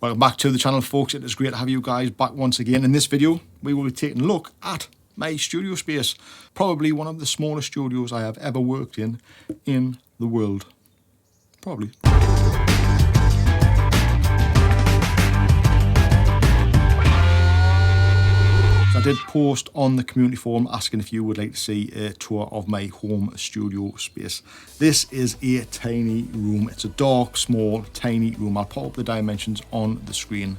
Welcome back to the channel, folks. It is great to have you guys back once again. In this video, we will be taking a look at my studio space. Probably one of the smallest studios I have ever worked in the world. Probably. I did post on the community forum asking if you would like to see a tour of my home studio space. This is a tiny room. It's a dark, small, tiny room. I'll pop up the dimensions on the screen.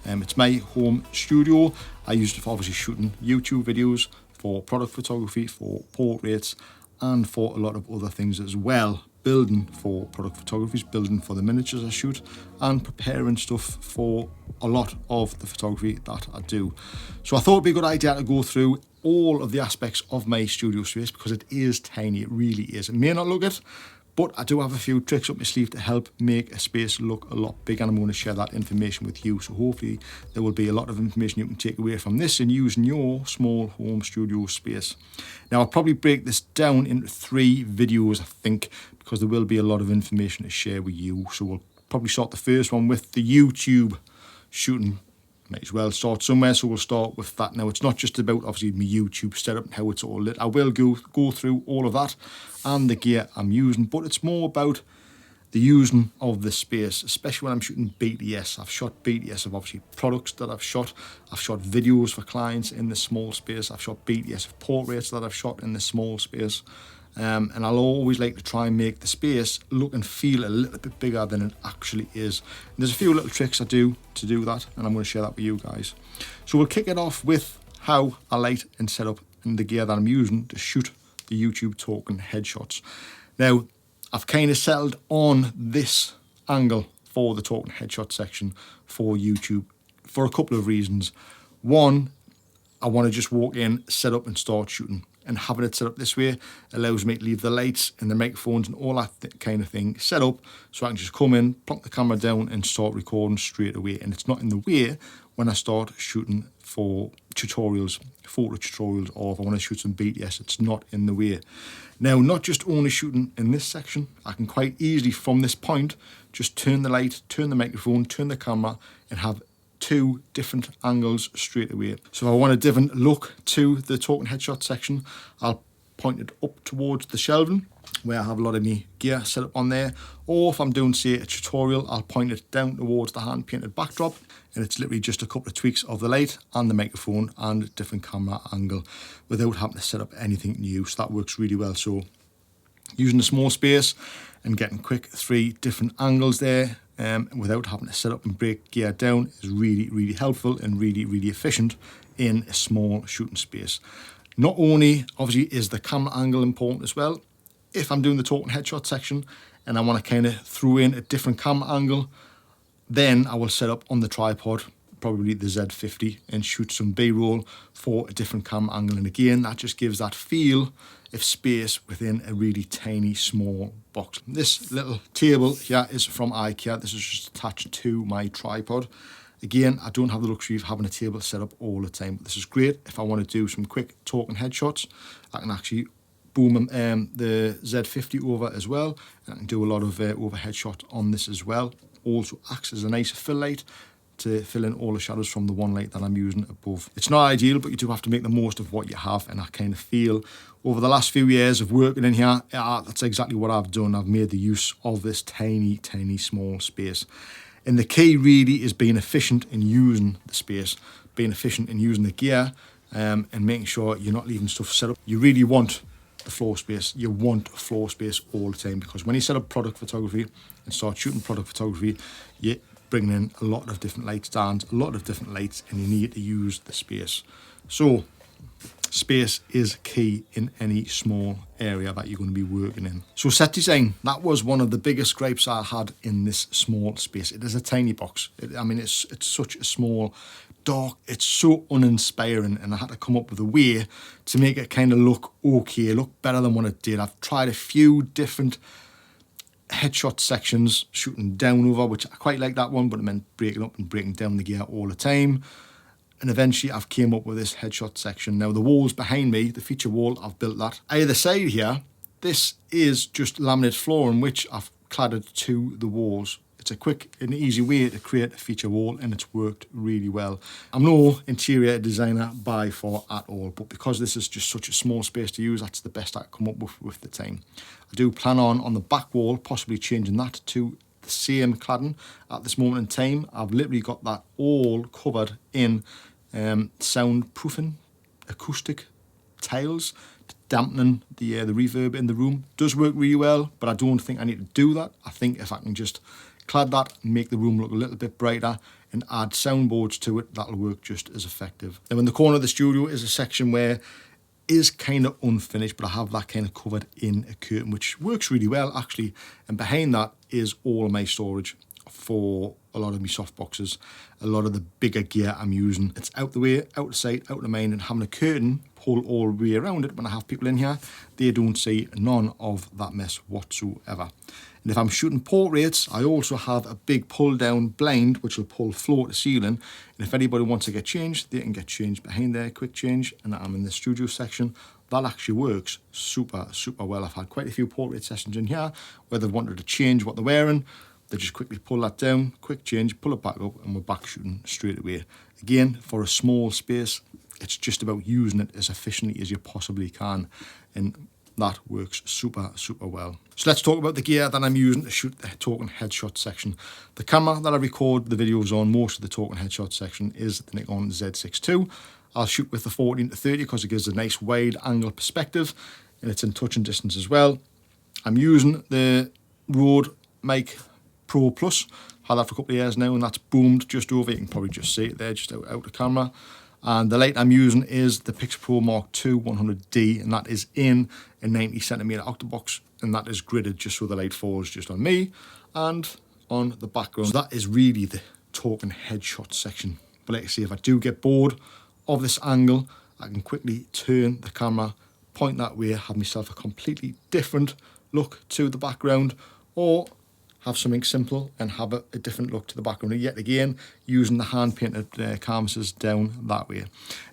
It's my home studio. I use it for obviously shooting YouTube videos, for product photography, for portraits, and for a lot of other things as well. Building for product photography, building for the miniatures I shoot, and preparing stuff for a lot of the photography that I do. So I thought it'd be a good idea to go through all of the aspects of my studio space because it is tiny, it really is. It may not look it, but I do have a few tricks up my sleeve to help make a space look a lot bigger, and I'm going to share that information with you. So hopefully there will be a lot of information you can take away from this and use in your small home studio space. Now I'll probably break this down into 3 videos, I think, because there will be a lot of information to share with you. So we'll probably start the first one with the YouTube shooting. Might as well start somewhere, so we'll start with that. Now, it's not just about obviously my YouTube setup and how it's all lit. I will go through all of that and the gear I'm using, but it's more about the using of the space, especially when I'm shooting BTS. I've shot BTS of obviously products that I've shot. I've shot videos for clients in the small space. I've shot BTS of portraits that I've shot in the small space. And I'll always like to try and make the space look and feel a little bit bigger than it actually is. And there's a few little tricks I do to do that, and I'm going to share that with you guys. So we'll kick it off with how I light and set up and the gear that I'm using to shoot the YouTube talking headshots. Now, I've kind of settled on this angle for the talking headshot section for YouTube for a couple of reasons. One, I want to just walk in, set up and start shooting. And having it set up this way allows me to leave the lights and the microphones and all that kind of thing set up so I can just come in, plonk the camera down and start recording straight away. And it's not in the way when I start shooting for tutorials, photo tutorials, or if I want to shoot some BTS, it's not in the way. Now, not just only shooting in this section, I can quite easily from this point just turn the light, turn the microphone, turn the camera and have 2 different angles straight away. So if I want a different look to the talking headshot section, I'll point it up towards the shelving where I have a lot of my gear set up on there, or if I'm doing say a tutorial, I'll point it down towards the hand painted backdrop, and it's literally just a couple of tweaks of the light and the microphone and a different camera angle without having to set up anything new. So that works really well. So using a small space and getting quick 3 different angles there without having to set up and break gear down is really, really helpful and really, really efficient in a small shooting space. Not only, obviously, is the camera angle important as well. If I'm doing the talking headshot section and I want to kind of throw in a different camera angle, then I will set up on the tripod, probably the Z50, and shoot some B-roll for a different camera angle. And again, that just gives that feel of space within a really tiny, small box. This little table here is from IKEA. This is just attached to my tripod. Again, I don't have the luxury of having a table set up all the time, but this is great if I want to do some quick talking headshots. I can actually boom the Z50 over as well, and I can do a lot of overhead shot on this as well. Also acts as a nice fill light to fill in all the shadows from the one light that I'm using above. It's not ideal, but you do have to make the most of what you have, and I kind of feel over the last few years of working in here, that's exactly what I've done. I've made the use of this tiny, tiny, small space. And the key really is being efficient in using the space, being efficient in using the gear, and making sure you're not leaving stuff set up. You really want the floor space. You want floor space all the time, because when you set up product photography and start shooting product photography, you're bringing in a lot of different light stands, a lot of different lights, and you need to use the space. So space is key in any small area that you're going to be working in. So set design, that was one of the biggest gripes I had in this small space. It is a tiny box. It's such a small, dark, it's so uninspiring, and I had to come up with a way to make it kind of look okay, look better than what it did. I've tried a few different headshot sections, shooting down over, which I quite like that one, but it meant breaking up and breaking down the gear all the time. And eventually I've came up with this headshot section. Now the walls behind me, the feature wall, I've built that. Either side here, this is just laminate flooring, which I've cladded to the walls. It's a quick and easy way to create a feature wall, and it's worked really well. I'm no interior designer by far at all, but because this is just such a small space to use, that's the best I can come up with the time. I do plan on the back wall possibly changing that to the same cladding at this moment in time. I've literally got that all covered in soundproofing, acoustic tiles, dampening the reverb in the room. Does work really well, but I don't think I need to do that. I think if I can just clad that, make the room look a little bit brighter and add soundboards to it, that'll work just as effective. Now in the corner of the studio is a section where is kind of unfinished, but I have that kind of covered in a curtain, which works really well actually. And behind that is all of my storage for a lot of my soft boxes, a lot of the bigger gear I'm using. It's out the way, out of sight, out of mind, and having a curtain pull all the way around it when I have people in here, they don't see none of that mess whatsoever. And if I'm shooting portraits, I also have a big pull down blind which will pull floor to ceiling, and if anybody wants to get changed, they can get changed behind there, quick change. And I'm in the studio section. That actually works super well. I've had quite a few portrait sessions in here where they've wanted to change what they're wearing. They just quickly pull that down, quick change, pull it back up, and we're back shooting straight away. Again, for a small space, it's just about using it as efficiently as you possibly can, and that works super well. So let's talk about the gear that I'm using to shoot the talking headshot section. The camera that I record the videos on, most of the talking headshot section, is the Nikon Z6 II. I'll shoot with the 14-30 because it gives a nice wide angle perspective, and it's in touch and distance as well. I'm using the Rode Mic Pro Plus. Had that for a couple of years now, and that's boomed just over. You can probably just see it there, just out of camera. And the light I'm using is the Pixel Pro Mark II 100D, and that is in a 90cm octobox, and that is gridded just so the light falls just on me and on the background. So that is really the talking headshot section. But like I say, if I do get bored of this angle, I can quickly turn the camera, point that way, have myself a completely different look to the background, or have something simple and have a different look to the background. And yet again, using the hand-painted canvases down that way.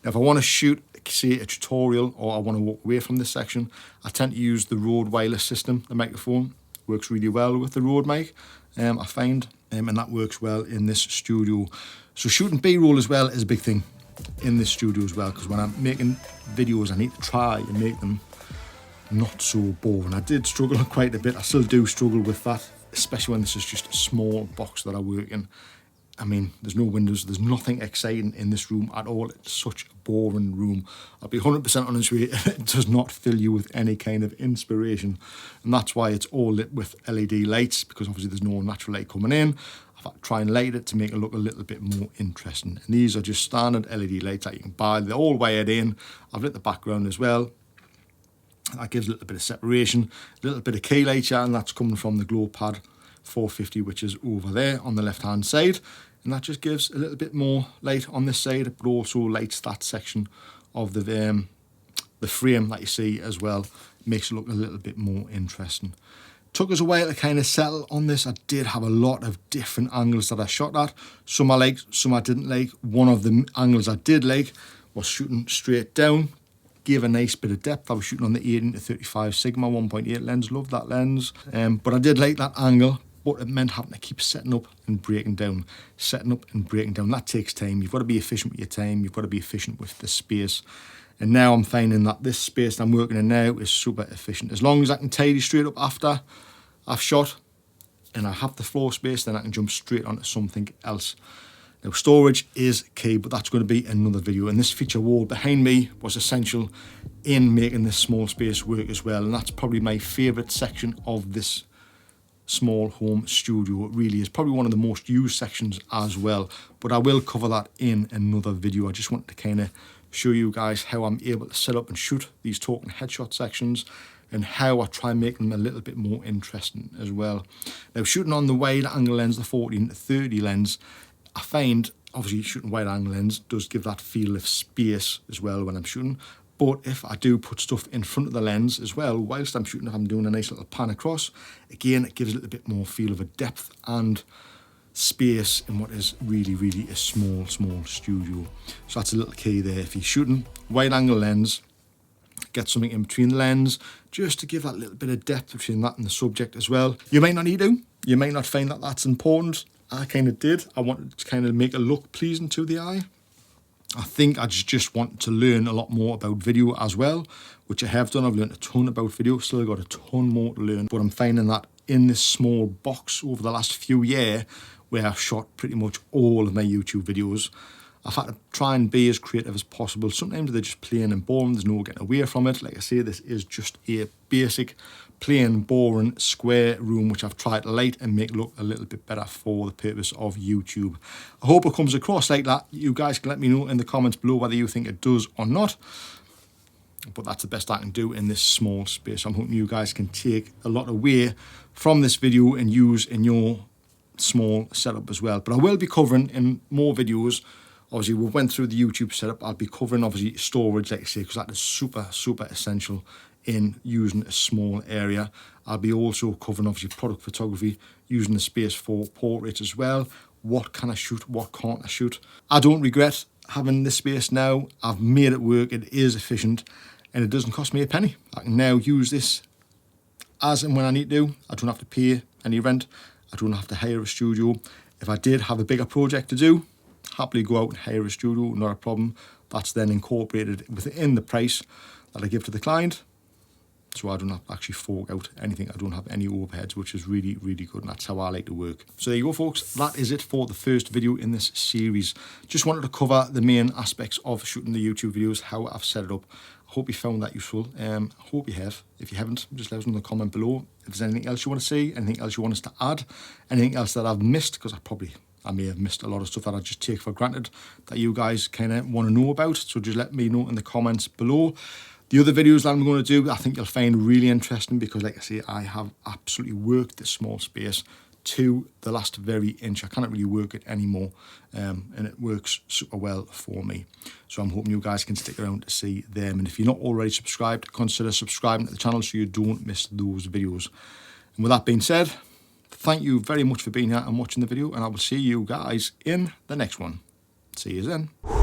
Now, if I want to shoot, say, a tutorial, or I want to walk away from this section, I tend to use the Rode wireless system. The microphone works really well with the Rode mic, I find, and that works well in this studio. So shooting B-roll as well is a big thing in this studio as well, because when I'm making videos, I need to try and make them not so boring. I did struggle quite a bit. I still do struggle with that, especially when this is just a small box that I work in. I mean, there's no windows, there's nothing exciting in this room at all. It's such a boring room. I'll be 100% honest with you, it does not fill you with any kind of inspiration. And that's why it's all lit with LED lights, because obviously there's no natural light coming in. I've had to try and light it to make it look a little bit more interesting. And these are just standard LED lights that you can buy. They're all wired in. I've lit the background as well. That gives a little bit of separation, a little bit of key light here, and that's coming from the Glow Pad 450, which is over there on the left hand side, and that just gives a little bit more light on this side, but also lights that section of the frame that you see as well. Makes it look a little bit more interesting. Took us a while to kind of settle on this. I did have a lot of different angles that I shot at. Some I liked, some I didn't like. One of the angles I did like was shooting straight down. Gave a nice bit of depth. I was shooting on the 18-35 Sigma 1.8 lens, loved that lens. But I did like that angle, but it meant having to keep setting up and breaking down. Setting up and breaking down, that takes time. You've got to be efficient with your time, you've got to be efficient with the space. And now I'm finding that this space that I'm working in now is super efficient. As long as I can tidy straight up after I've shot and I have the floor space, then I can jump straight onto something else. Now, storage is key, but that's going to be another video. And this feature wall behind me was essential in making this small space work as well. And that's probably my favourite section of this small home studio. It really is probably one of the most used sections as well. But I will cover that in another video. I just wanted to kind of show you guys how I'm able to set up and shoot these talking headshot sections, and how I try and make them a little bit more interesting as well. Now, shooting on the wide angle lens, the 14-30 lens, I find, obviously, shooting wide angle lens does give that feel of space as well when I'm shooting. But if I do put stuff in front of the lens as well, whilst I'm shooting, if I'm doing a nice little pan across, again, it gives a little bit more feel of a depth and space in what is really a small studio. So that's a little key there. If you're shooting wide angle lens, get something in between the lens, just to give that little bit of depth between that and the subject as well. You might not need to, You might not find that that's important. I kind of did. I wanted to kind of make it look pleasing to the eye. I think I just want to learn a lot more about video as well, which I have done. I've learned a ton about video, still got a ton more to learn. But I'm finding that in this small box over the last few years, where I've shot pretty much all of my YouTube videos, I've had to try and be as creative as possible. Sometimes they're just plain and boring, there's no getting away from it. Like I say, this is just a basic, plain, boring, square room, which I've tried to light and make look a little bit better for the purpose of YouTube. I hope it comes across like that. You guys can let me know in the comments below whether you think it does or not. But that's the best I can do in this small space. I'm hoping you guys can take a lot away from this video and use in your small setup as well. But I will be covering in more videos. Obviously, we went through the YouTube setup. I'll be covering, obviously, storage, like I say, because that is super, super essential in using a small area. I'll be also covering, obviously, product photography, using the space for portraits as well. What can I shoot? What can't I shoot? I don't regret having this space now. I've made it work. It is efficient, and it doesn't cost me a penny. I can now use this as and when I need to. I don't have to pay any rent. I don't have to hire a studio. If I did have a bigger project to do, happily go out and hire a studio, not a problem. That's then incorporated within the price that I give to the client. So I don't have to actually fork out anything. I don't have any overheads, which is really, really good. And that's how I like to work. So there you go, folks. That is it for the first video in this series. Just wanted to cover the main aspects of shooting the YouTube videos, how I've set it up. I hope you found that useful. I hope you have. If you haven't, just let us know in the comment below. If there's anything else you want to see, anything else you want us to add, anything else that I've missed, because I may have missed a lot of stuff that I just take for granted that you guys kind of want to know about. So just let me know in the comments below. The other videos that I'm going to do, I think you'll find really interesting because, like I say, I have absolutely worked this small space to the last very inch. I cannot really work it anymore, and it works super well for me. So I'm hoping you guys can stick around to see them. And if you're not already subscribed, consider subscribing to the channel so you don't miss those videos. And with that being said, thank you very much for being here and watching the video, and I will see you guys in the next one. See you then.